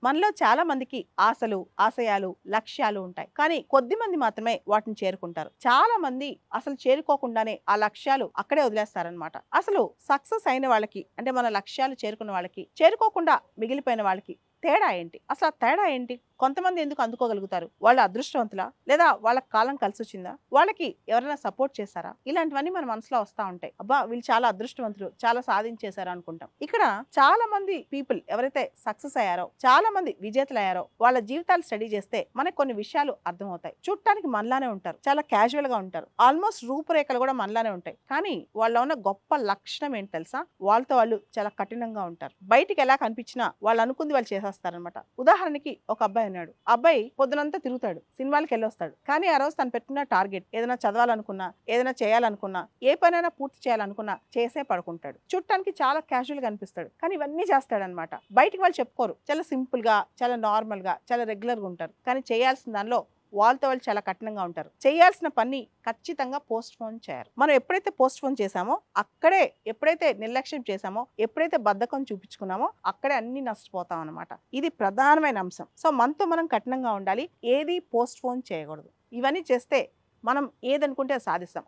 మనలో చాలా మందికి ఆశలు, ఆశయాలు, లక్ష్యాలు ఉంటాయి. కానీ కొద్ది మంది మాత్రమే వాటిని చేరుకుంటారు. చాలా మంది అసలు చేరుకోకుండానే ఆ లక్ష్యాలు అక్కడే వదిలేస్తారనమాట. అసలు సక్సెస్ అయిన వాళ్ళకి అంటే మన లక్ష్యాలు చేరుకున్న వాళ్ళకి, చేరుకోకుండా మిగిలిపోయిన వాళ్ళకి తేడా ఏంటి? అసలు ఆ తేడా ఏంటి? కొంతమంది ఎందుకు అందుకోగలుగుతారు? వాళ్ళు అదృష్టవంతులా? లేదా వాళ్ళ కాలం కలిసొచ్చిందా? వాళ్ళకి ఎవరైనా సపోర్ట్ చేశారా? ఇలాంటివన్నీ మన మనసులో వస్తా ఉంటాయి. అబ్బా! వీళ్ళు చాలా అదృష్టవంతులు, చాలా సాధించేశారు అనుకుంటాం. ఇక్కడ చాలా మంది పీపుల్ ఎవరైతే సక్సెస్ అయ్యారో, చాలా మంది విజేతలయ్యారో వాళ్ళ జీవితాలు స్టడీ చేస్తే మనకు కొన్ని విషయాలు అర్థమవుతాయి. చూడటానికి మనలానే ఉంటారు. చాలా క్యాజువల్ గా ఉంటారు. ఆల్మోస్ట్ రూపురేఖలు కూడా మనలానే ఉంటాయి. కానీ వాళ్ళలో ఉన్న గొప్ప లక్షణం ఏంటి తెలుసా? వాళ్ళతో వాళ్ళు చాలా కఠినంగా ఉంటారు. బయటికి ఎలా కనిపించినా వాళ్ళు అనుకుంది వాళ్ళు చేసేస్తారనమాట. ఉదాహరణకి ఒక అబ్బాయి ఉన్నాడు. ఆ అబ్బాయి పొద్దునంతా తిరుగుతాడు, సినిమాలకు వెళ్ళొస్తాడు. కానీ ఆ రోజు తను పెట్టుకున్న టార్గెట్ ఏదైనా చదవాలనుకున్నా, ఏదైనా చేయాలనుకున్నా, ఏ పనైనా పూర్తి చేయాలనుకున్నా చేసే పడుకుంటాడు. చూడటానికి చాలా క్యాజువల్ గా అనిపిస్తాడు. కానీ ఇవన్నీ చేస్తాడనమాట. బయటికి వాళ్ళు చెప్పుకోరు. చాలా సింపుల్ గా, చాలా నార్మల్ గా, చాలా రెగ్యులర్ గా ఉంటారు. కానీ చేయాల్సిన దానిలో వాళ్ళతో వాళ్ళు చాలా కఠినంగా ఉంటారు. చేయాల్సిన పని ఖచ్చితంగా పోస్ట్ పోన్ చేయరు. మనం ఎప్పుడైతే పోస్ట్ పోన్ చేసామో అక్కడే, ఎప్పుడైతే నిర్లక్ష్యం చేసామో, ఎప్పుడైతే బద్ధకం చూపించుకున్నామో అక్కడే అన్ని నష్టపోతాం అనమాట. ఇది ప్రధానమైన అంశం. సో మనతో మనం కఠినంగా ఉండాలి. ఏది పోస్ట్ పోన్ చేయకూడదు. ఇవన్నీ చేస్తే మనం ఏదనుకుంటే అది సాధిస్తాం.